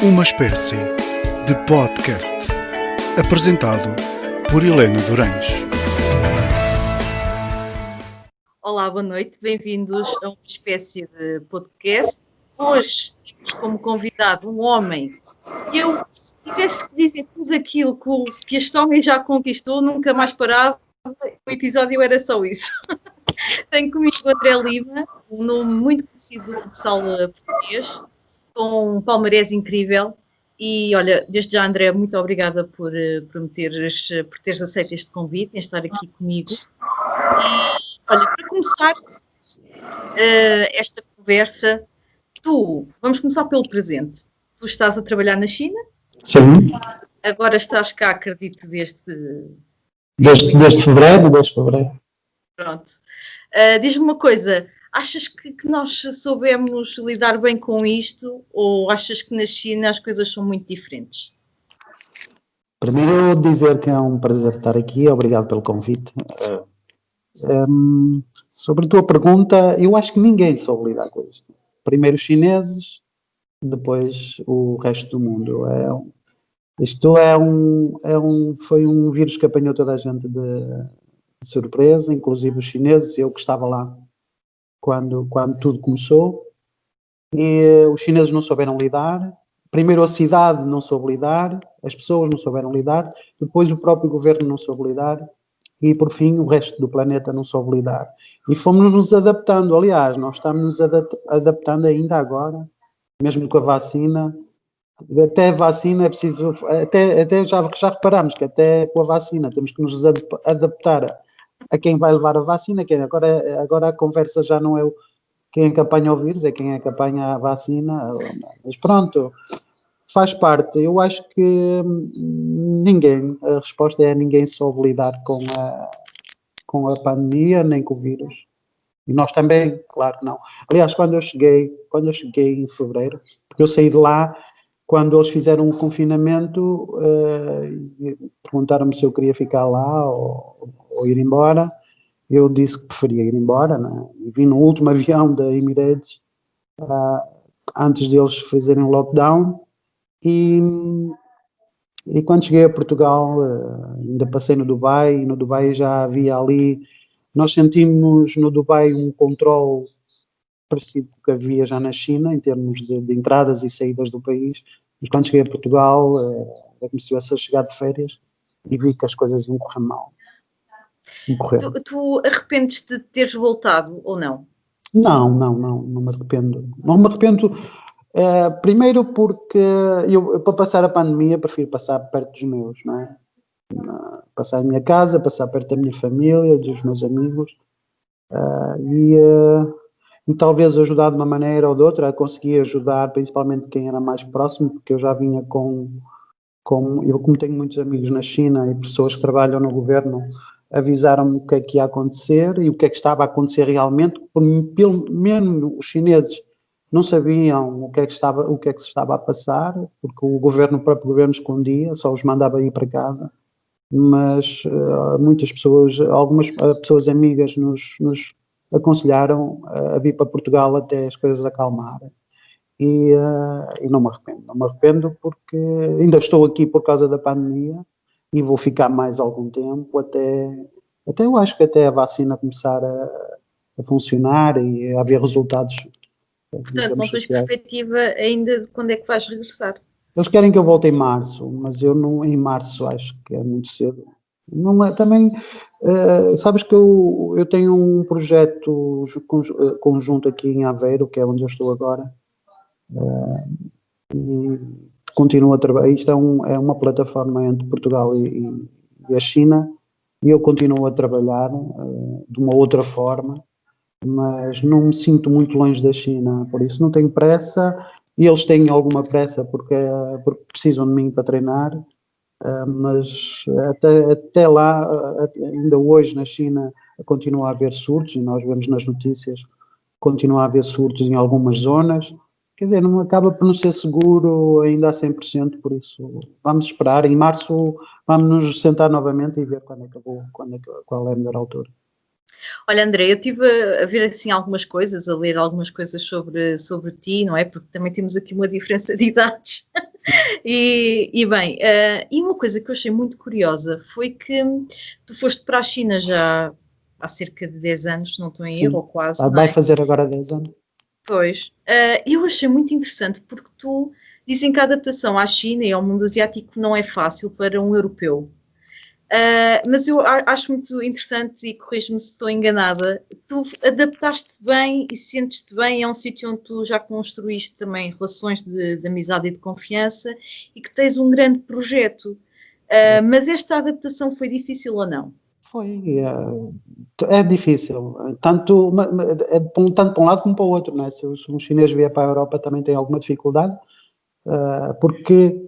Uma espécie de podcast apresentado por Helena Durães. Olá, boa noite, bem-vindos a uma espécie de podcast. Hoje temos como convidado um homem que eu, se tivesse que dizer tudo aquilo que este homem já conquistou, nunca mais parava, o episódio era só isso. Tenho comigo o André Lima, um nome muito conhecido do futsal português, com um palmarés incrível. E olha, desde já, André, muito obrigada por teres aceito este convite, em estar aqui comigo. E olha, para começar esta conversa, vamos começar pelo presente. Tu estás a trabalhar na China? Sim. Agora estás cá, acredito, desde fevereiro. Pronto. Diz-me uma coisa, achas que nós soubemos lidar bem com isto ou achas que na China as coisas são muito diferentes? Primeiro dizer que é um prazer estar aqui, obrigado pelo convite. Sobre a tua pergunta, eu acho que ninguém soube lidar com isto. Primeiro os chineses, depois o resto do mundo. Foi um vírus que apanhou toda a gente de surpresa, inclusive os chineses, eu que estava lá quando tudo começou. E os chineses não souberam lidar. Primeiro a cidade não soube lidar, as pessoas não souberam lidar, depois o próprio governo não soube lidar e, por fim, o resto do planeta não soube lidar. E fomos nos adaptando. Aliás, nós estamos nos adaptando ainda agora, mesmo com a vacina. Até a vacina é preciso... Até já reparamos que até com a vacina temos que nos adaptar a quem vai levar a vacina. Agora a conversa já não é quem é que apanha o vírus, é quem é que apanha a vacina. Mas pronto, faz parte. Eu acho que a resposta é ninguém soube lidar com a pandemia, nem com o vírus. E nós também, claro que não. Aliás, quando eu cheguei em fevereiro, porque eu saí de lá quando eles fizeram o confinamento, perguntaram-me se eu queria ficar lá ou ir embora. Eu disse que preferia ir embora, né? E vim no último avião da Emirates, antes deles fazerem lockdown, e quando cheguei a Portugal, ainda passei no Dubai, e no Dubai já havia ali, nós sentimos no Dubai um controle parecido com o que havia já na China, em termos de entradas e saídas do país, mas quando cheguei a Portugal, é como se estivesse a chegar de férias, e vi que as coisas iam correr mal. Tu arrependes-te de teres voltado ou não? Não me arrependo. Não me arrependo, primeiro porque eu, para passar a pandemia, prefiro passar perto dos meus, não é? Passar em minha casa, passar perto da minha família, dos meus amigos, e talvez ajudar de uma maneira ou de outra, a conseguir ajudar principalmente quem era mais próximo, porque eu já vinha eu como tenho muitos amigos na China e pessoas que trabalham no governo, avisaram-me o que é que ia acontecer e o que é que estava a acontecer realmente, pelo menos os chineses não sabiam o que é que se estava a passar, porque o próprio governo escondia, só os mandava ir para casa, mas muitas pessoas, algumas pessoas amigas nos aconselharam a vir para Portugal até as coisas acalmarem. E não me arrependo porque ainda estou aqui por causa da pandemia e vou ficar mais algum tempo até eu acho que até a vacina começar a funcionar e a haver resultados. Portanto, não tens perspectiva ainda de quando é que vais regressar? Eles querem que eu volte em março, mas eu não, em março acho que é muito cedo. Não é, também, sabes que eu tenho um projeto conjunto aqui em Aveiro, que é onde eu estou agora, e continuo a trabalhar. Isto é uma plataforma entre Portugal e a China, e eu continuo a trabalhar de uma outra forma, mas não me sinto muito longe da China, por isso não tenho pressa, e eles têm alguma pressa porque precisam de mim para treinar, mas até lá, ainda hoje na China, continua a haver surtos, e nós vemos nas notícias, continua a haver surtos em algumas zonas. Quer dizer, não acaba por não ser seguro ainda a 100%, por isso vamos esperar. Em março vamos nos sentar novamente e ver qual é a melhor altura. Olha, André, eu estive a ver assim algumas coisas, a ler algumas coisas sobre ti, não é? Porque também temos aqui uma diferença de idades. E bem, e uma coisa que eu achei muito curiosa foi que tu foste para a China já há cerca de 10 anos, se não estou em erro, Sim. ou quase, não Vai é? fazer agora 10 anos. Pois, eu achei muito interessante porque tu dizem que a adaptação à China e ao mundo asiático não é fácil para um europeu. Mas eu acho muito interessante e corrijo-me se estou enganada. Tu adaptaste bem e sentes-te bem. É um sítio onde tu já construíste também relações de amizade e de confiança e que tens um grande projeto. Mas esta adaptação foi difícil ou não? Foi, é difícil, tanto, tanto para um lado como para o outro, não é? Se um chinês vier para a Europa também tem alguma dificuldade, porque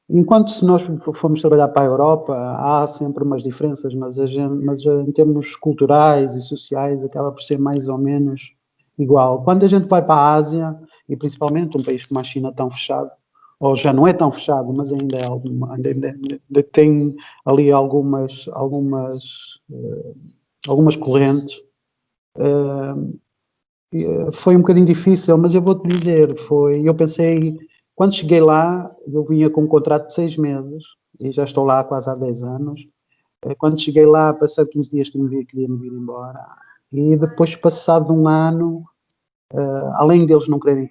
enquanto se nós formos trabalhar para a Europa, há sempre umas diferenças, mas em termos culturais e sociais acaba por ser mais ou menos igual. Quando a gente vai para a Ásia, e principalmente um país como a China tão fechado, ou já não é tão fechado, mas ainda, ainda tem ali algumas correntes, foi um bocadinho difícil, mas eu vou-te dizer, eu pensei, quando cheguei lá, eu vinha com um contrato de 6 meses, e já estou lá quase há 10 anos. Quando cheguei lá, passado 15 dias que queria me vir embora, e depois, passado um ano, além deles não quererem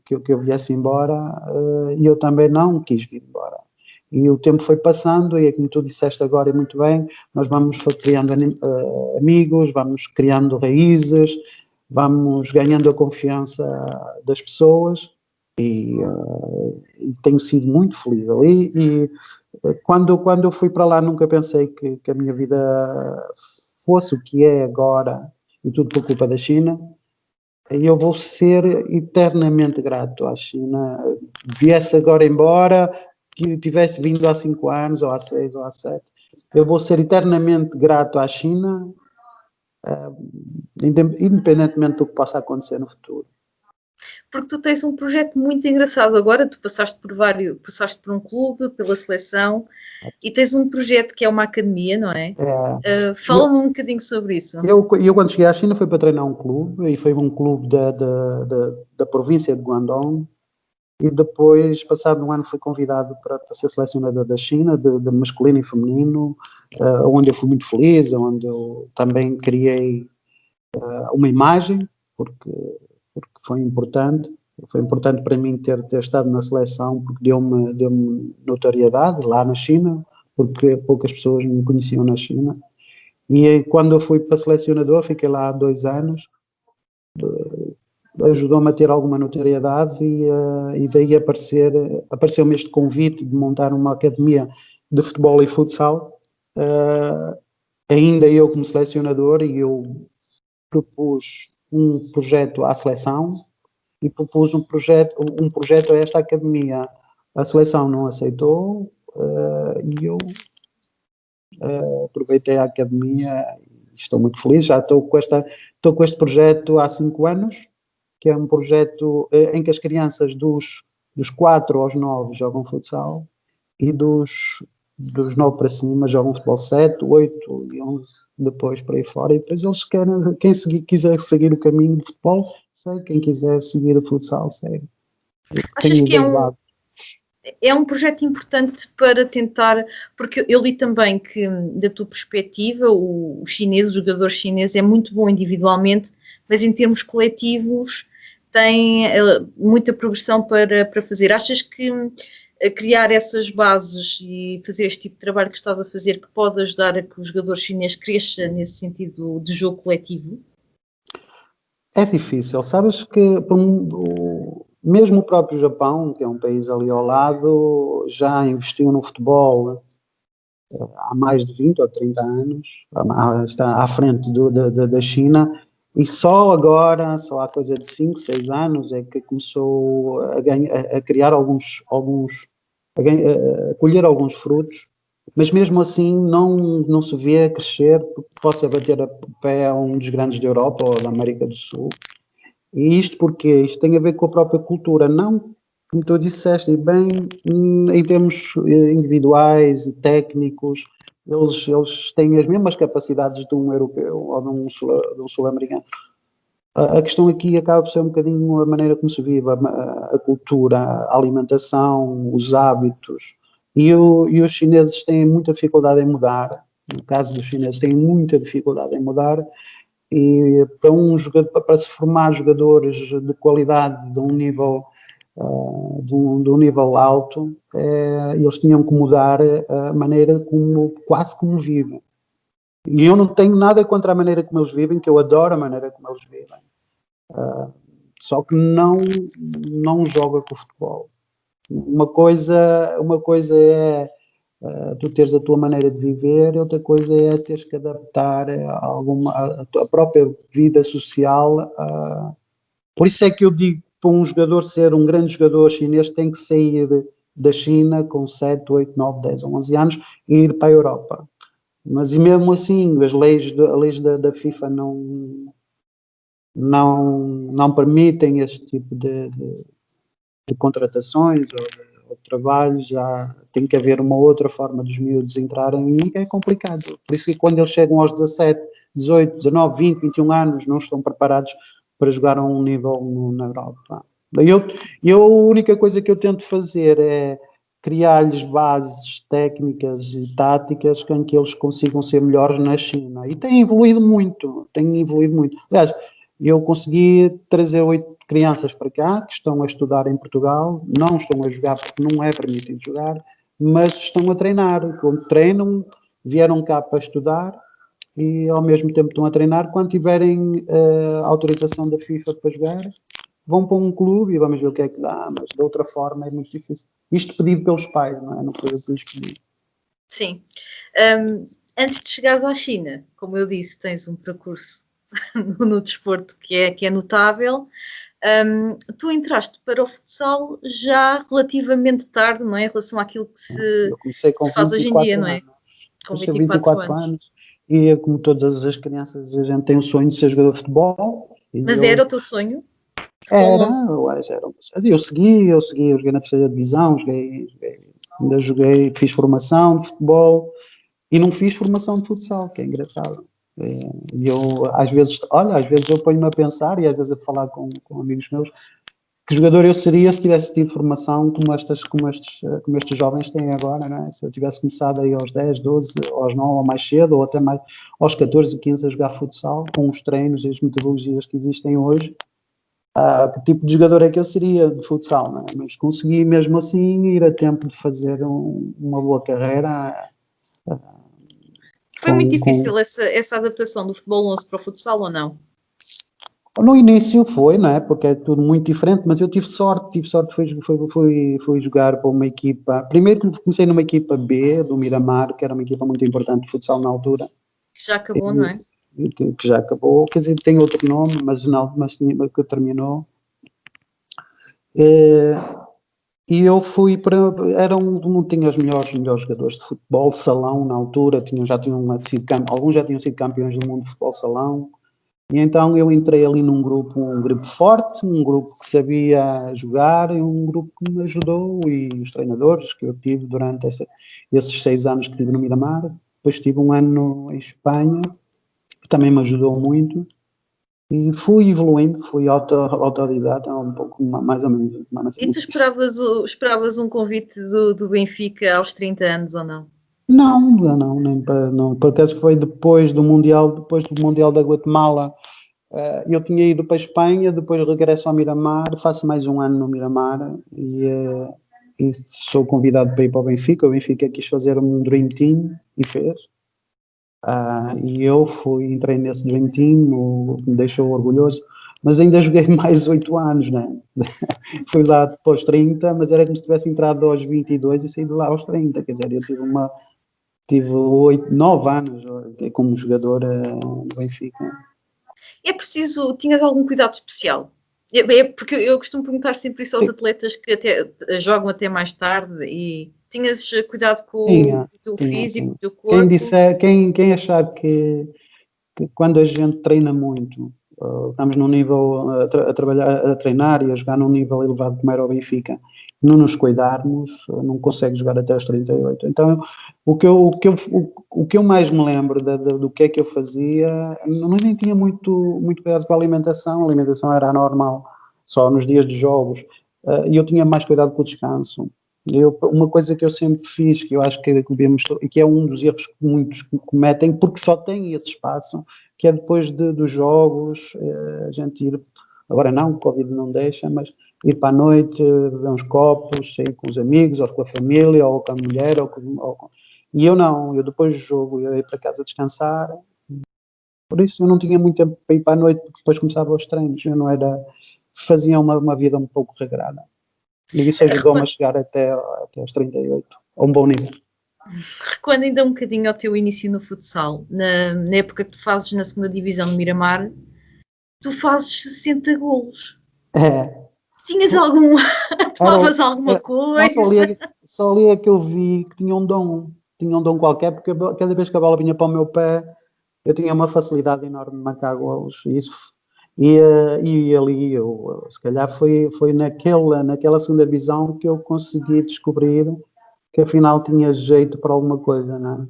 que eu viesse embora, e eu também não quis vir embora. E o tempo foi passando, e é como tu disseste agora, e muito bem, nós vamos criando amigos, vamos criando raízes, vamos ganhando a confiança das pessoas, e tenho sido muito feliz ali. E quando eu fui para lá, nunca pensei que a minha vida fosse o que é agora, e tudo por culpa da China. E eu vou ser eternamente grato à China. Viesse agora embora, que tivesse vindo há 5 anos, ou há 6, ou há 7, eu vou ser eternamente grato à China, independentemente do que possa acontecer no futuro. Porque tu tens um projeto muito engraçado agora, tu passaste por um clube, pela seleção, e tens um projeto que é uma academia, não é? Fala-me um bocadinho sobre isso. Eu, quando cheguei à China, fui para treinar um clube, e foi um clube da província de Guangdong, e depois, passado um ano, fui convidado para ser selecionador da China, de masculino e feminino, onde eu fui muito feliz, onde eu também criei uma imagem, porque foi importante. Foi importante para mim ter estado na seleção, porque deu-me notoriedade lá na China, porque poucas pessoas me conheciam na China. E quando eu fui para selecionador, fiquei lá há 2 anos, ajudou-me a ter alguma notoriedade, e daí apareceu-me este convite de montar uma academia de futebol e futsal, ainda eu como selecionador, e eu propus um projeto à seleção e propus um projeto a esta academia. A seleção não aceitou, e eu aproveitei a academia e estou muito feliz. Já estou com este projeto há 5 anos, que é um projeto em que as crianças dos 4 aos 9 jogam futsal, e dos 9 para cima jogam futebol 7, 8 e 11, depois por aí fora. E depois eles quiser seguir o caminho do futebol, segue. Quem quiser seguir o futsal, segue. Achas que é um projeto importante para tentar, porque eu li também que, da tua perspectiva, o jogador chinês é muito bom individualmente, mas em termos coletivos tem muita progressão para fazer. Achas que criar essas bases e fazer este tipo de trabalho que estás a fazer, que pode ajudar a que o jogador chinês cresça nesse sentido de jogo coletivo? É difícil, sabes que mesmo o próprio Japão, que é um país ali ao lado, já investiu no futebol há mais de 20 ou 30 anos, está à frente da China, e só agora, só há coisa de 5, 6 anos, é que começou a criar a colher alguns frutos, mas mesmo assim não se vê crescer, porque possa bater a pé a um dos grandes da Europa ou da América do Sul. E isto porque isto tem a ver com a própria cultura, não, como tu disseste, e bem, em termos individuais e técnicos, eles têm as mesmas capacidades de um europeu ou de um sul-americano. A questão aqui acaba por ser um bocadinho a maneira como se vive, a cultura, a alimentação, os hábitos. E os chineses têm muita dificuldade em mudar. No caso dos chineses, têm muita dificuldade em mudar. E para se formar jogadores de qualidade de um nível, de um nível alto, eles tinham que mudar a maneira quase como vivem. E eu não tenho nada contra a maneira como eles vivem, que eu adoro a maneira como eles vivem. Só que não joga com o futebol. Uma coisa é tu teres a tua maneira de viver, outra coisa é teres que adaptar a tua própria vida social. Por isso é que eu digo, para um jogador ser um grande jogador chinês, tem que sair da China com 7, 8, 9, 10 ou 11 anos e ir para a Europa. Mas e mesmo assim, as leis da FIFA não permitem este tipo de contratações ou de trabalhos. Já tem que haver uma outra forma dos miúdos entrarem e é complicado. Por isso que quando eles chegam aos 17, 18, 19, 20, 21 anos, não estão preparados para jogar a um nível na Europa. A única coisa que eu tento fazer é criar-lhes bases técnicas e táticas com que eles consigam ser melhores na China. E tem evoluído muito. Aliás, eu consegui trazer 8 crianças para cá que estão a estudar em Portugal, não estão a jogar porque não é permitido jogar, mas estão a treinar. Quando treinam, vieram cá para estudar e ao mesmo tempo estão a treinar. Quando tiverem autorização da FIFA para jogar, vão para um clube e vamos ver o que é que dá, mas de outra forma é muito difícil. Isto pedido pelos pais, não é? Não foi eu que lhes pedi. Sim. Antes de chegares à China, como eu disse, tens um percurso no desporto que é notável. Tu entraste para o futsal já relativamente tarde, não é? Em relação àquilo que Eu comecei com se faz hoje em dia, 24 não é? anos. Com Comecei 24 24 anos. anos e como todas as crianças a gente tem o sonho de ser jogador de futebol. Mas era o teu sonho? Era, Futebol 11? eu joguei na terceira divisão, ainda joguei, fiz formação de futebol e não fiz formação de futsal, que é engraçado. E eu, às vezes eu ponho-me a pensar e às vezes a falar com amigos meus, que jogador eu seria se tivesse tido formação como estes jovens têm agora, não é? Se eu tivesse começado aí aos 10, 12, aos 9 ou mais cedo, ou até mais aos 14, 15 a jogar futsal, com os treinos e as metodologias que existem hoje, que tipo de jogador é que eu seria de futsal, não é? Mas consegui mesmo assim ir a tempo de fazer uma boa carreira. Foi muito com... difícil essa adaptação do futebol 11 para o futsal ou não? No início foi, não é? Porque é tudo muito diferente, mas eu tive sorte, fui jogar para uma equipa. Primeiro comecei numa equipa B do Miramar, que era uma equipa muito importante de futsal na altura. Já acabou, não é? Que já acabou, quer dizer, tem outro nome, mas não, mas que terminou. E eu fui para. Não tinha os melhores jogadores de futebol salão na altura, alguns já tinham sido campeões do mundo de futebol salão. E então eu entrei ali um grupo forte, um grupo que sabia jogar e um grupo que me ajudou e os treinadores que eu tive durante esses 6 anos que tive no Miramar. Depois tive um ano em Espanha, que também me ajudou muito. E fui evoluindo, fui autodidata, um pouco mais ou menos. E tu esperavas um convite do Benfica aos 30 anos ou não? Não, nem para, não. Por acaso foi depois do Mundial da Guatemala. Eu tinha ido para a Espanha, depois regresso ao Miramar, faço mais um ano no Miramar e sou convidado para ir para o Benfica. O Benfica quis fazer um Dream Team e fez. E eu entrei nesse Dream Team, o que me deixou orgulhoso, mas ainda joguei mais 8 anos, né? Fui lá depois 30, mas era como se tivesse entrado aos 22 e saí de lá aos 30, quer dizer, eu tive 8, 9 anos como jogador no Benfica. É preciso, tinhas algum cuidado especial? Porque eu costumo perguntar sempre isso aos atletas que até jogam até mais tarde e tinhas cuidado com o teu físico, Tinha. o teu corpo? Quem achar que quando a gente treina muito estamos num nível a trabalhar, a treinar e a jogar num nível elevado como era o Benfica, não nos cuidarmos, não consegue jogar até aos 38. Então, o que eu mais me lembro do que é que eu fazia, nem tinha muito cuidado com a alimentação era anormal, só nos dias de jogos, e eu tinha mais cuidado com o descanso. Uma coisa que eu sempre fiz, que eu acho que devemos, e que é um dos erros que muitos cometem, porque só têm esse espaço, que é depois dos jogos, a gente ir, agora não, o Covid não deixa, mas ir para a noite, beber uns copos, sair com os amigos, ou com a família, ou com a mulher, e eu não, eu depois do jogo eu ia para casa descansar, por isso eu não tinha muito tempo para ir para a noite, porque depois começava os treinos, eu não era, fazia uma vida um pouco regrada. E isso ajudou-me a chegar até aos 38, a um bom nível. Recuando ainda um bocadinho ao teu início no futsal, na época que tu fazes na 2ª divisão de Miramar, tu fazes 60 golos. Tinhas algum... tomavas alguma coisa? Só ali é que eu vi que tinha um dom qualquer, porque cada vez que a bola vinha para o meu pé, eu tinha uma facilidade enorme de marcar golos. E ali, se calhar foi naquela 2ª divisão que eu consegui descobrir que afinal tinha jeito para alguma coisa, não é?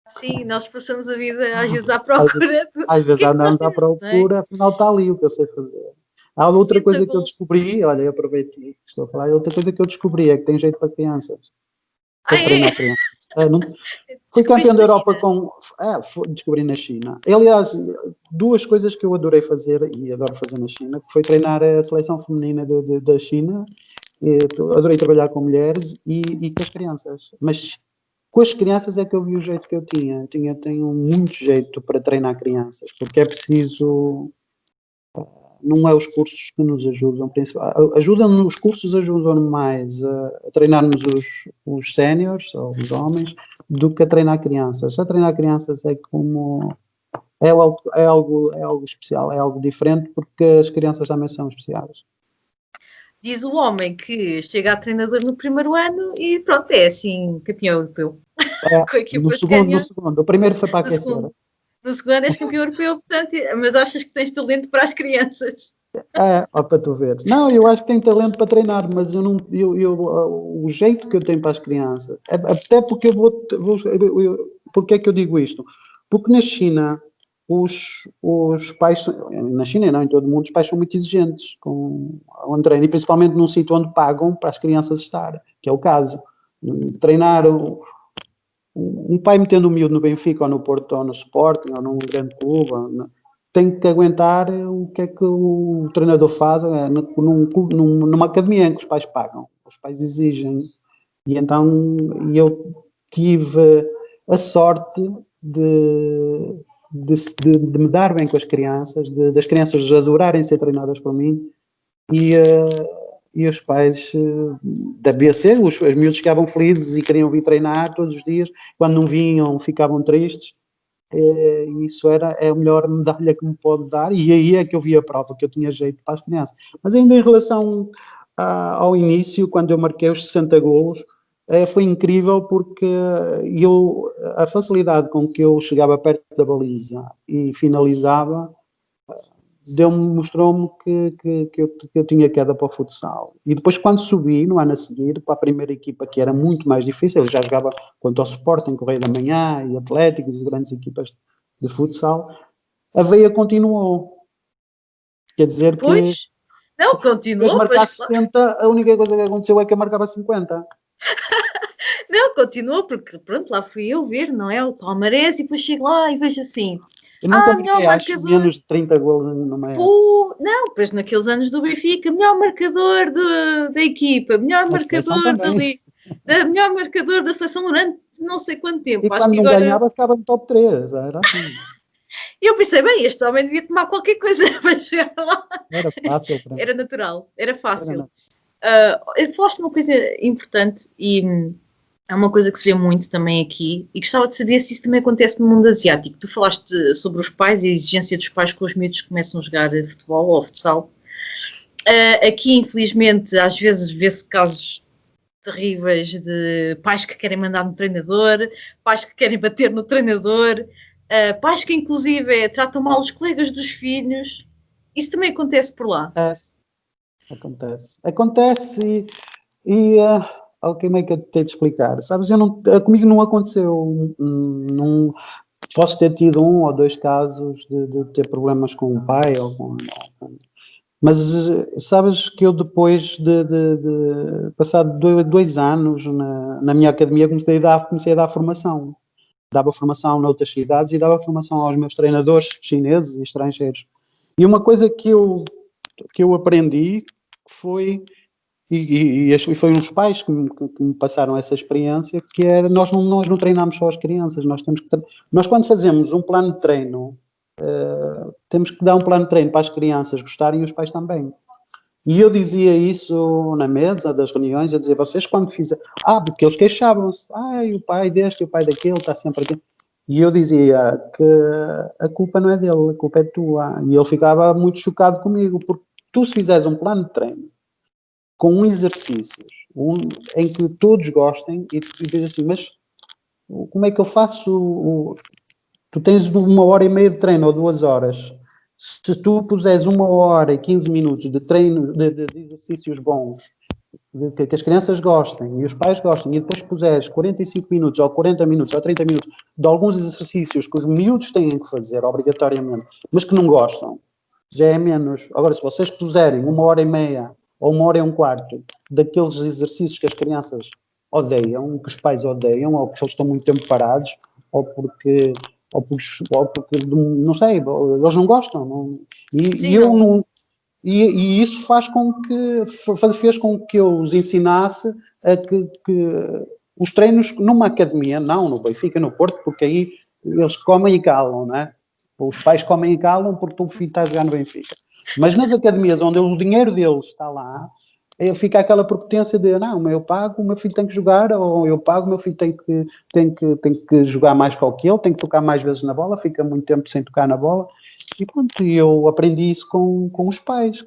Sim, nós passamos a vida às vezes à procura. Às vezes andamos à temos, procura, afinal está ali o que eu sei fazer. Há outra coisa que eu descobri, olha, eu aproveitei, estou a falar, outra coisa que eu descobri é que tem jeito para crianças. Para treinar crianças. Fui campeão da Europa descobri na China. Aliás, 2 coisas que eu adorei fazer e adoro fazer na China, que foi treinar a seleção feminina da China. Adorei trabalhar com mulheres e com as crianças. Mas com as crianças é que eu vi o jeito que eu tinha. Tenho muito jeito para treinar crianças, porque é preciso... Não é os cursos que nos ajudam, os cursos ajudam mais a treinarmos os séniores, ou os homens, do que a treinar crianças. A treinar crianças é como... É algo especial, é algo diferente, porque as crianças também são especiais. Diz o homem que chega a treinador no primeiro ano e pronto, é assim, campeão europeu. No segundo. O primeiro foi para aquecer. No segundo és campeão europeu, portanto, mas achas que tens talento para as crianças? Para tu veres. Não, eu acho que tenho talento para treinar, mas o jeito que eu tenho para as crianças, até porque porque é que eu digo isto? Porque na China, os pais, na China e não em todo o mundo, os pais são muito exigentes com o treino, e principalmente num sítio onde pagam para as crianças estar, que é o caso. Treinar um pai metendo um miúdo no Benfica, ou no Porto, ou no Sporting, ou num grande clube, tem que aguentar o que é que o treinador faz numa academia em que os pais pagam, os pais exigem. E então eu tive a sorte de me dar bem com as crianças, das crianças adorarem ser treinadas por mim, e os pais devia ser, os miúdos ficavam felizes e queriam vir treinar todos os dias, quando não vinham ficavam tristes. Isso é a melhor medalha que me pode dar, e aí é que eu vi a prova que eu tinha jeito para as crianças. Mas ainda em relação ao início, quando eu marquei os 60 golos, foi incrível, porque a facilidade com que eu chegava perto da baliza e finalizava mostrou-me que eu tinha queda para o futsal. E depois, quando subi, no ano a seguir, para a primeira equipa, que era muito mais difícil, eu já jogava contra o Sporting, Correia da Manhã e Atlético, e grandes equipas de futsal, a veia continuou. Quer dizer que... Pois, não, continuou. Se marcar 60, a única coisa que aconteceu é que eu marcava 50. Não, continuou, porque pronto, lá fui eu ver, não é? O palmarés, e depois chego lá e vejo assim... Eu nunca marquei, acho, menos de 30 golos numa época. Não, pois naqueles anos do Benfica, melhor marcador da equipa, melhor marcador dali, melhor marcador da seleção durante não sei quanto tempo. E quando não ganhava, ficava no top 3, era assim. E eu pensei, bem, este homem devia tomar qualquer coisa para chegar lá. Era fácil. Era natural, era fácil. Falaste uma coisa importante e... é uma coisa que se vê muito também aqui, e gostava de saber se isso também acontece no mundo asiático. Tu falaste sobre os pais e a exigência dos pais que os miúdos começam a jogar futebol ou futsal. Aqui, infelizmente, às vezes vê-se casos terríveis de pais que querem mandar no treinador, pais que querem bater no treinador. pais que inclusive tratam mal os colegas dos filhos. Isso também acontece por lá. Acontece como é que eu tenho de explicar? Sabes, comigo não aconteceu. Não, posso ter tido 1 ou 2 casos de ter problemas com o pai mas sabes que eu depois de passado 2 anos na minha academia comecei a dar formação. Dava formação noutras cidades e dava formação aos meus treinadores chineses e estrangeiros. E uma coisa que eu aprendi foi, e foi uns pais que me passaram essa experiência, que era, nós não treinamos só as crianças, nós quando fazemos um plano de treino, temos que dar um plano de treino para as crianças gostarem e os pais também. E eu dizia isso na mesa das reuniões, eu dizia, vocês quando fizerem... porque eles queixavam-se, o pai deste, o pai daquele, está sempre aqui. E eu dizia que a culpa não é dele, a culpa é tua. E ele ficava muito chocado comigo, porque tu se fizeres um plano de treino com exercícios em que todos gostem, e tu dizes assim, mas como é que eu faço... Tu tens 1h30 de treino ou 2 horas. Se tu puseres 1h e 15 minutos de treino, de exercícios bons, que as crianças gostem e os pais gostem, e depois puseres 45 minutos ou 40 minutos ou 30 minutos de alguns exercícios que os miúdos têm que fazer obrigatoriamente, mas que não gostam, já é menos. Agora, se vocês puserem 1h30 ou 1h15 daqueles exercícios que as crianças odeiam, que os pais odeiam, ou porque eles estão muito tempo parados, ou porque não sei, eles não gostam. E isso fez com que eu os ensinasse a que os treinos numa academia, não no Benfica, no Porto, porque aí eles comem e calam, não é? Os pais comem e calam porque o filho está a jogar no Benfica. Mas nas academias onde o dinheiro deles está lá, fica aquela prepotência de, não, eu pago, o meu filho tem que jogar, ou eu pago, o meu filho tem que jogar mais que ele, tem que tocar mais vezes na bola, fica muito tempo sem tocar na bola. E pronto, eu aprendi isso com os pais.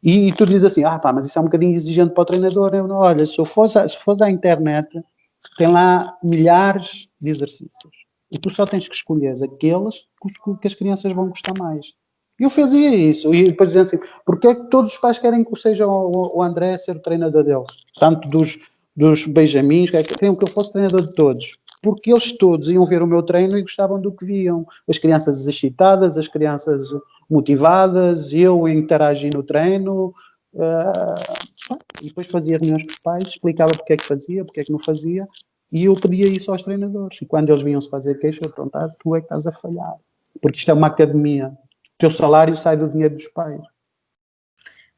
E tu dizes assim, mas isso é um bocadinho exigente para o treinador. Olha, se fores à internet, tem lá milhares de exercícios. E tu só tens que escolher aqueles que as crianças vão gostar mais. E eu fazia isso. E depois dizia assim, porque é que todos os pais querem que seja o André ser o treinador deles? Tanto dos benjamins, queriam que eu fosse treinador de todos. Porque eles todos iam ver o meu treino e gostavam do que viam. As crianças excitadas, as crianças motivadas, eu interagi no treino, e depois fazia reuniões com os pais, explicava porque é que fazia, porque é que não fazia, e eu pedia isso aos treinadores. E quando eles vinham-se fazer queixa, eu perguntava, tu é que estás a falhar. Porque isto é uma academia. O teu salário sai do dinheiro dos pais.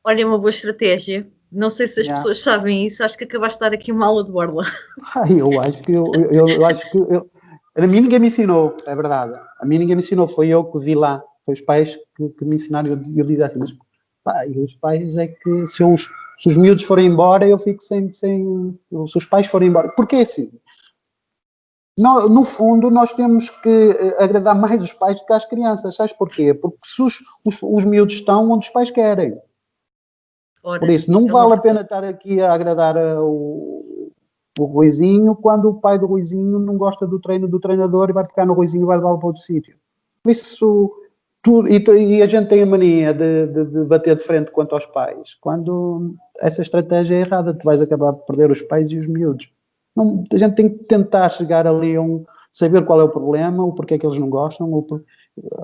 Olha, uma boa estratégia. Não sei se as pessoas sabem isso, acho que acabaste de dar aqui uma aula de borla. Eu acho que a mim ninguém me ensinou, é verdade. A mim ninguém me ensinou, foi eu que vi lá. Foi os pais que me ensinaram. Eu dizia assim, mas os pais é que se os miúdos forem embora, eu fico sem. Se os pais forem embora. Porque é assim. No fundo, nós temos que agradar mais os pais do que as crianças. Sabes porquê? Porque se os miúdos estão onde os pais querem. Por isso, não vale a pena estar aqui a agradar o Ruizinho quando o pai do Ruizinho não gosta do treino do treinador e vai tocar no Ruizinho e vai levá-lo para outro sítio. Por isso, e a gente tem a mania de bater de frente quanto aos pais. Quando essa estratégia é errada, tu vais acabar por perder os pais e os miúdos. Não, a gente tem que tentar chegar ali saber qual é o problema, o porquê é que eles não gostam.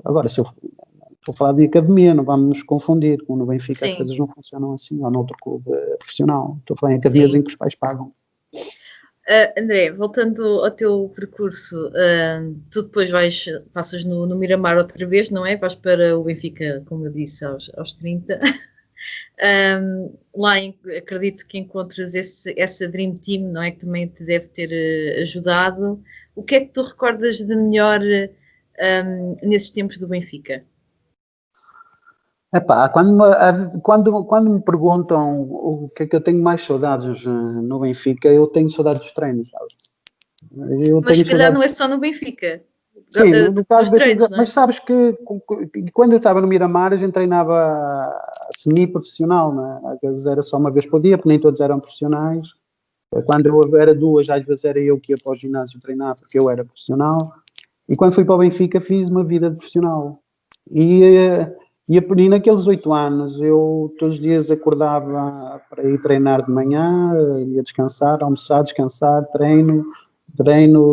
Agora, se eu estou a falar de academia, não vamos nos confundir. No Benfica as coisas não funcionam assim, ou noutro clube profissional. Estou a falar em academias em que os pais pagam. André, voltando ao teu percurso, tu depois passas no Miramar outra vez, não é? Vais para o Benfica, como eu disse, aos 30. Lá acredito que encontres essa Dream Team, não é? Que também te deve ter ajudado. O que é que tu recordas de melhor nesses tempos do Benfica? Quando me perguntam o que é que eu tenho mais saudades no Benfica, eu tenho saudades dos treinos, sabes? Mas se calhar não é só no Benfica. Sim, no caso dos treinos, mas sabes que quando eu estava no Miramar a gente treinava semi-profissional, né? Às vezes era só uma vez por dia, porque nem todos eram profissionais. Quando eu era 2, às vezes era eu que ia para o ginásio treinar porque eu era profissional. E quando fui para o Benfica fiz uma vida profissional. E naqueles 8 anos eu todos os dias acordava para ir treinar de manhã, ia descansar, almoçar, descansar, treino,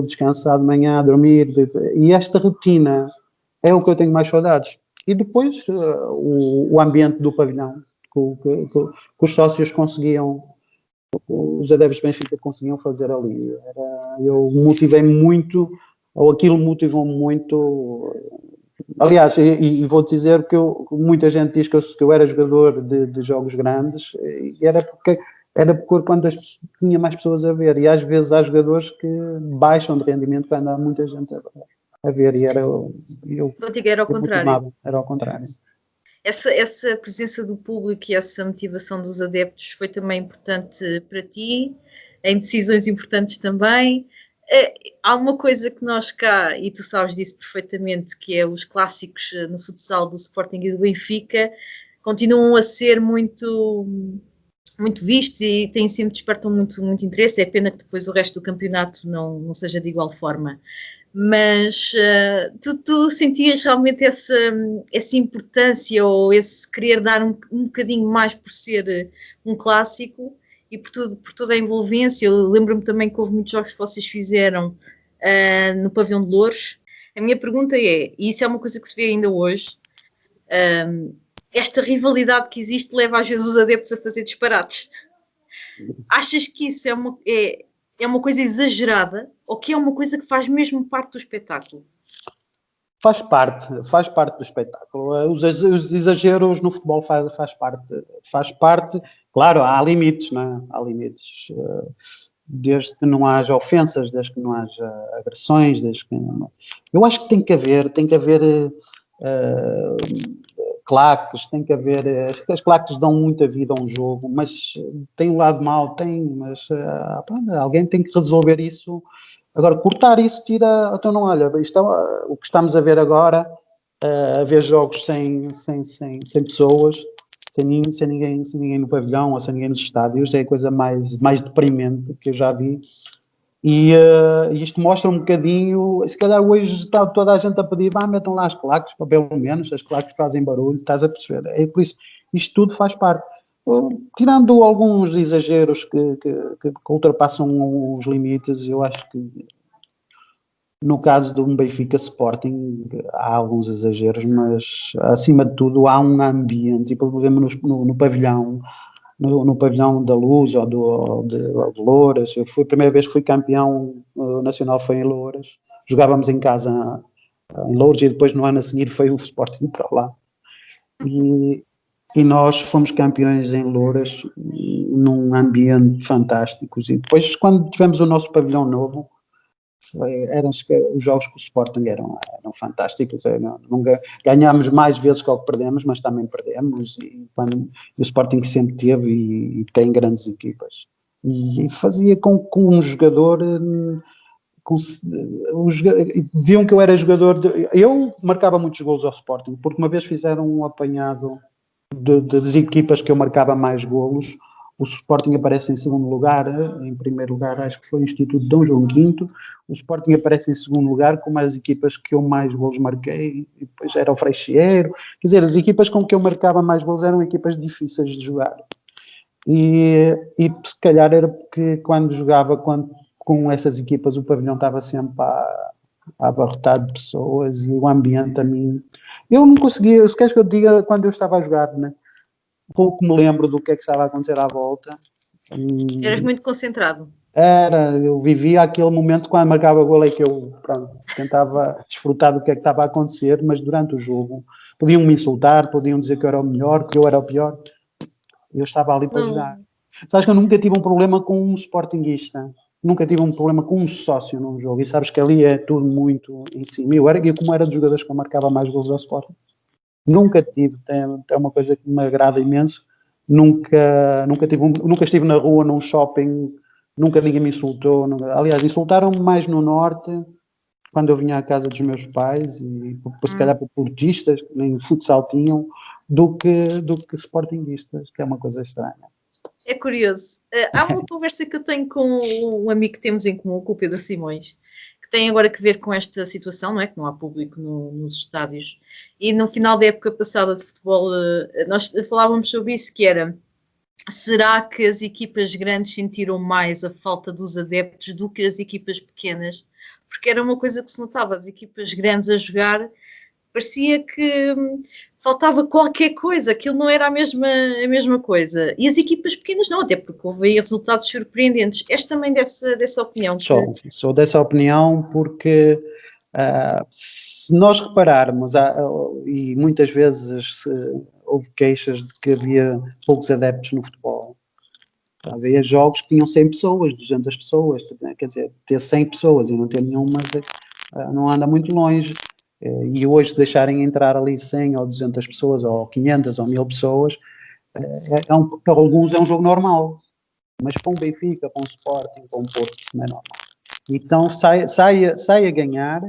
descansar de manhã, dormir. E esta rotina é o que eu tenho mais saudades. E depois o ambiente do pavilhão, que os sócios conseguiam, os adeptos do Benfica conseguiam fazer ali. Eu motivei-me muito, ou aquilo motivou-me muito. Aliás, e vou dizer que muita gente diz que eu era jogador de jogos grandes, e era porque quando tinha mais pessoas a ver, e às vezes há jogadores que baixam de rendimento quando há muita gente a ver, e eu Contigo era ao contrário. Era ao contrário. Essa presença do público e essa motivação dos adeptos foi também importante para ti, em decisões importantes também. Há uma coisa que nós cá, e tu sabes disso perfeitamente, que é os clássicos no futsal do Sporting e do Benfica, continuam a ser muito, muito vistos e sempre despertam muito, muito interesse. É pena que depois o resto do campeonato não seja de igual forma. Mas tu sentias realmente essa importância ou esse querer dar um bocadinho mais por ser um clássico e por toda a envolvência? Eu lembro-me também que houve muitos jogos que vocês fizeram no Pavilhão de Louros. A minha pergunta é, e isso é uma coisa que se vê ainda hoje, esta rivalidade que existe leva às vezes os adeptos a fazer disparates. Achas que isso é uma coisa exagerada ou que é uma coisa que faz mesmo parte do espetáculo? Faz parte do espetáculo. Os exageros no futebol faz parte. Claro, há limites, não é? Há limites. Desde que não haja ofensas, desde que não haja agressões, eu acho que tem que haver claques, tem que haver. As claques dão muita vida a um jogo, mas tem um lado mau, mas alguém tem que resolver isso. Agora, cortar isso tira. Então, não, olha, o que estamos a ver agora, a ver jogos sem pessoas, sem ninguém no pavilhão ou sem ninguém nos estádios, é a coisa mais deprimente que eu já vi. E isto mostra um bocadinho, se calhar hoje está toda a gente a pedir, metam lá as claques, pelo menos, as claques fazem barulho, estás a perceber? É por isso, isto tudo faz parte. Tirando alguns exageros que ultrapassam os limites, eu acho que no caso do Benfica Sporting há alguns exageros, mas acima de tudo há um ambiente, e por exemplo no pavilhão, no pavilhão da Luz ou de Louras. A primeira vez que fui campeão nacional foi em Louras. Jogávamos em casa em Louras e depois no ano a seguir foi o Sporting para lá. E nós fomos campeões em Louras num ambiente fantástico. E depois, quando tivemos o nosso pavilhão novo, os jogos com o Sporting eram fantásticos. Ganhámos mais vezes que o que perdemos, mas também perdemos. E o Sporting sempre teve e tem grandes equipas. E fazia com um jogador. Diziam que eu era jogador. Eu marcava muitos golos ao Sporting, porque uma vez fizeram um apanhado das equipas que eu marcava mais golos. O Sporting aparece em segundo lugar, em primeiro lugar acho que foi o Instituto de Dom João V, o Sporting aparece em segundo lugar com as equipas que eu mais golos marquei, e depois era o Freixeiro, quer dizer, as equipas com que eu marcava mais golos eram equipas difíceis de jogar, e se calhar era porque quando jogava com essas equipas o pavilhão estava sempre a abarrotar de pessoas e o ambiente a mim, eu não conseguia, se queres que eu diga, quando eu estava a jogar, né? Pouco me lembro do que é que estava a acontecer à volta. Eras muito concentrado. Eu vivia aquele momento quando marcava o gol, é que eu tentava desfrutar do que é que estava a acontecer, mas durante o jogo podiam me insultar, podiam dizer que eu era o melhor, que eu era o pior. Eu estava ali para jogar. Sabes que eu nunca tive um problema com um sportinguista, nunca tive um problema com um sócio num jogo, e sabes que ali é tudo muito em cima. Eu como era dos jogadores que eu marcava mais gols ao Sporting. Nunca tive, é uma coisa que me agrada imenso. Nunca estive na rua, num shopping, nunca ninguém me insultou. Aliás, insultaram-me mais no norte, quando eu vinha à casa dos meus pais, e se calhar por portistas, que nem futsal tinham, do que sportinguistas, que é uma coisa estranha. É curioso. Há uma conversa que eu tenho com um amigo que temos em comum, com o Pedro Simões, que tem agora que ver com esta situação, não é? Que não há público nos estádios. E no final da época passada de futebol, nós falávamos sobre isso, que era: será que as equipas grandes sentiram mais a falta dos adeptos do que as equipas pequenas? Porque era uma coisa que se notava, as equipas grandes a jogar, parecia que faltava qualquer coisa, aquilo não era a mesma coisa. E as equipas pequenas não, até porque houve aí resultados surpreendentes. És também dessa opinião? Sou dessa opinião porque se nós repararmos, e muitas vezes houve queixas de que havia poucos adeptos no futebol. Havia jogos que tinham 100 pessoas, 200 pessoas, quer dizer, ter 100 pessoas e não ter nenhuma não anda muito longe. E hoje deixarem entrar ali 100 ou 200 pessoas, ou 500 ou 1000 pessoas, para alguns é um jogo normal. Mas para um Benfica, para um Sporting, para um Porto, isso não é normal. Então sai a ganhar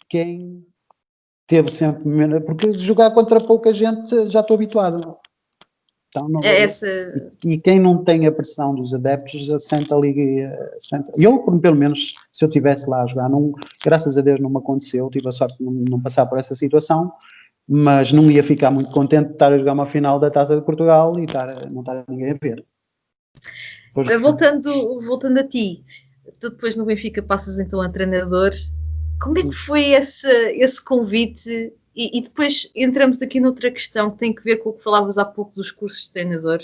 quem teve sempre... Porque jogar contra pouca gente já estou habituado. Então, não vou... E quem não tem a pressão dos adeptos senta ali. Eu, pelo menos, se eu estivesse lá a jogar, graças a Deus não me aconteceu, tive a sorte de não passar por essa situação, mas não ia ficar muito contente de estar a jogar uma final da Taça de Portugal e não estar ninguém a ver. Voltando a ti, tu depois no Benfica passas então a treinador. Como é que foi esse convite? E depois entramos aqui noutra questão que tem que ver com o que falavas há pouco dos cursos de treinador.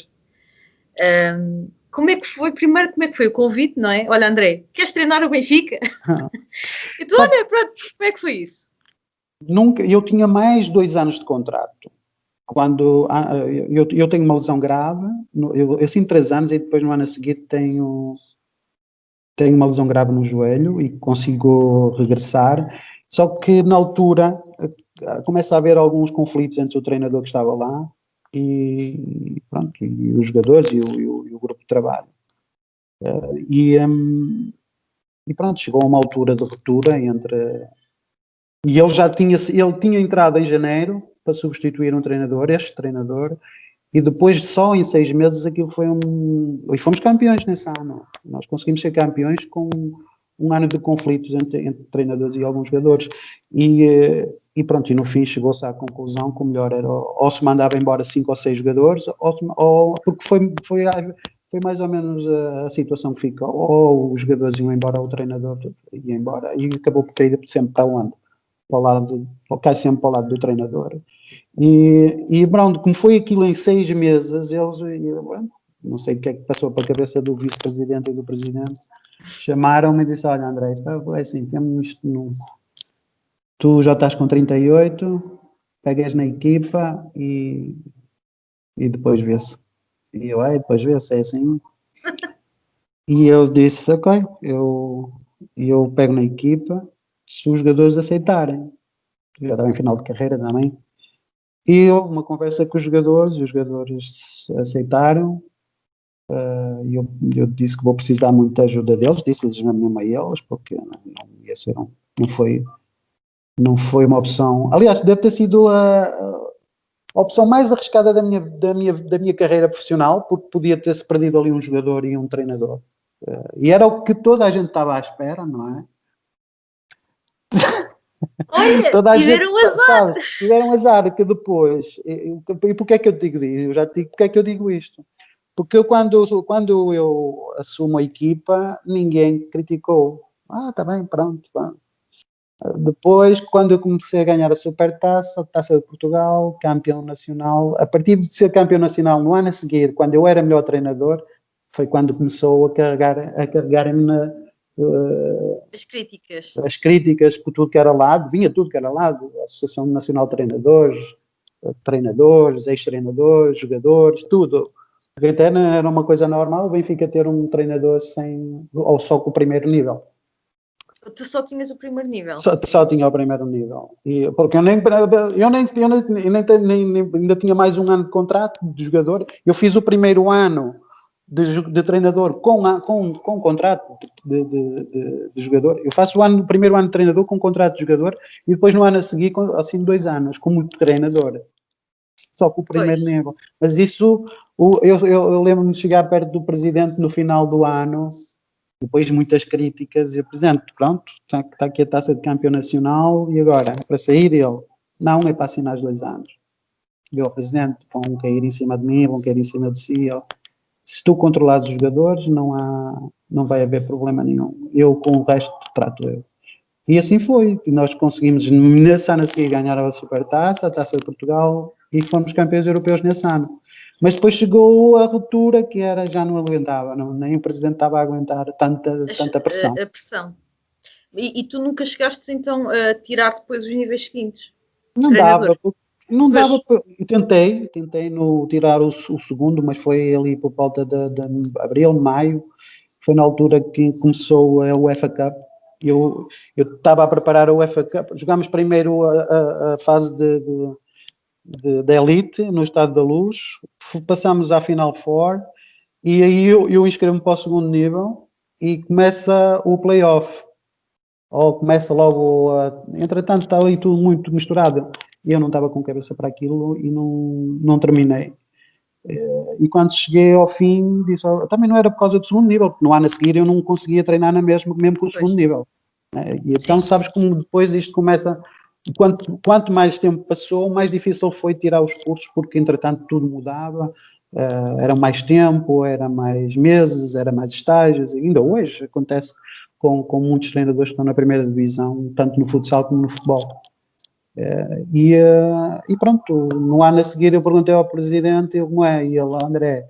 Como é que foi? Primeiro, como é que foi o convite, não é? Olha, André, queres treinar o Benfica? E tu, olha, pronto, como é que foi isso? Eu tinha mais 2 anos de contrato. Quando eu tenho uma lesão grave, eu assino 3 anos e depois no ano a seguir tenho uma lesão grave no joelho e consigo regressar. Só que na altura começa a haver alguns conflitos entre o treinador que estava lá e os jogadores e o grupo de trabalho. E pronto, chegou a uma altura de ruptura entre... E ele tinha entrado em janeiro para substituir este treinador, e depois só em 6 meses aquilo foi e fomos campeões nesse ano. Nós conseguimos ser campeões com um ano de conflitos entre treinadores e alguns jogadores. E pronto, e no fim chegou-se à conclusão que o melhor era ou se mandava embora 5 ou 6 jogadores, porque foi mais ou menos a situação que fica. Ou os jogadores iam embora, ou o treinador ia embora, e acabou por cair sempre para onde? Cai sempre para o lado do treinador. E pronto, como foi aquilo em 6 meses, não sei o que é que passou para a cabeça do vice-presidente e do presidente, chamaram-me e disseram: olha, André, é assim, temos isto tu já estás com 38, pegas na equipa e depois vê-se. E depois vê-se, é assim. E eu disse: ok, eu pego na equipa se os jogadores aceitarem. Já estava em final de carreira também. E houve uma conversa com os jogadores, e os jogadores aceitaram. E eu disse que vou precisar muito da ajuda deles, disse-lhes mesmo a eles, porque não ia ser não foi uma opção. Aliás, deve ter sido a opção mais arriscada da minha carreira profissional, porque podia ter-se perdido ali um jogador e um treinador. E era o que toda a gente estava à espera, não é? Olha, toda a tiveram gente, azar. sabe, tiveram azar que depois... E porquê é que eu digo isto? Eu já te digo porque é que eu digo isto. Porque quando eu assumo a equipa, ninguém criticou. Está bem, pronto. Depois, quando eu comecei a ganhar a Supertaça, a Taça de Portugal, campeão nacional, a partir de ser campeão nacional no ano a seguir, quando eu era melhor treinador, foi quando começou a carregarem-me as críticas por tudo que era lado, vinha tudo que era lado, a Associação Nacional de Treinadores, ex-treinadores, jogadores, tudo. Porque até era uma coisa normal o Benfica ter um treinador ou só com o primeiro nível. Tu só tinhas o primeiro nível? Só tinha o primeiro nível. Porque eu ainda tinha mais um ano de contrato de jogador. Eu fiz o primeiro ano de treinador com contrato de jogador. Eu faço o primeiro ano de treinador com contrato de jogador e depois no ano a seguir, assim, 2 anos, como treinador. Só com o primeiro nível. Mas isso, eu lembro-me de chegar perto do presidente no final do ano Depois muitas críticas e o Presidente, pronto, está aqui a taça de campeão nacional e agora, para sair ele, não, é para assinar os 2 anos. E o Presidente, vão cair em cima de mim, vão cair em cima de si. Se tu controlares os jogadores, não vai haver problema nenhum. Eu com o resto trato eu. E assim foi. E nós conseguimos nesse ano a seguir ganhar a Supertaça, a Taça de Portugal e fomos campeões europeus nesse ano. Mas depois chegou a ruptura que era, já não aguentava, nem o Presidente estava a aguentar tanta pressão. A pressão. E tu nunca chegaste então a tirar depois os níveis seguintes? Não Treinador. dava, não dava. Tentei tirar o segundo, mas foi ali por volta de abril, maio. Foi na altura que começou a UEFA Cup. Eu estava a preparar a UEFA Cup. Jogámos primeiro a fase da Elite no Estádio da Luz. Passámos à Final Four. E aí eu inscrevo-me para o segundo nível e começa o playoff. Ou começa logo entretanto está ali tudo muito misturado e eu não estava com cabeça para aquilo e não terminei. E quando cheguei ao fim disse, também não era por causa do segundo nível, porque no ano a seguir eu não conseguia treinar na mesma, mesmo com o segundo nível, né? E então sabes como depois isto começa, quanto mais tempo passou, mais difícil foi tirar os cursos, porque entretanto tudo mudava, era mais tempo, era mais meses, era mais estágios, e ainda hoje acontece com muitos treinadores que estão na primeira divisão, tanto no futsal como no futebol. E pronto, no ano a seguir eu perguntei ao Presidente, como é? E ele, André,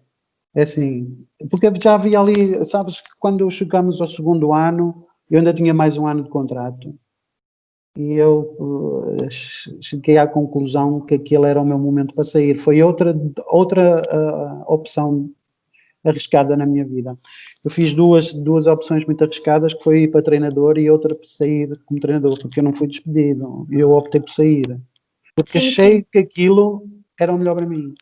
é assim, porque já havia ali, sabes, que quando chegamos ao segundo ano, eu ainda tinha mais um ano de contrato, e eu cheguei à conclusão que aquele era o meu momento para sair. Foi outra opção arriscada na minha vida. Eu fiz duas opções muito arriscadas, que foi ir para treinador e outra para sair como treinador, porque eu não fui despedido. Eu optei por sair. Porque achei que aquilo era o melhor para mim.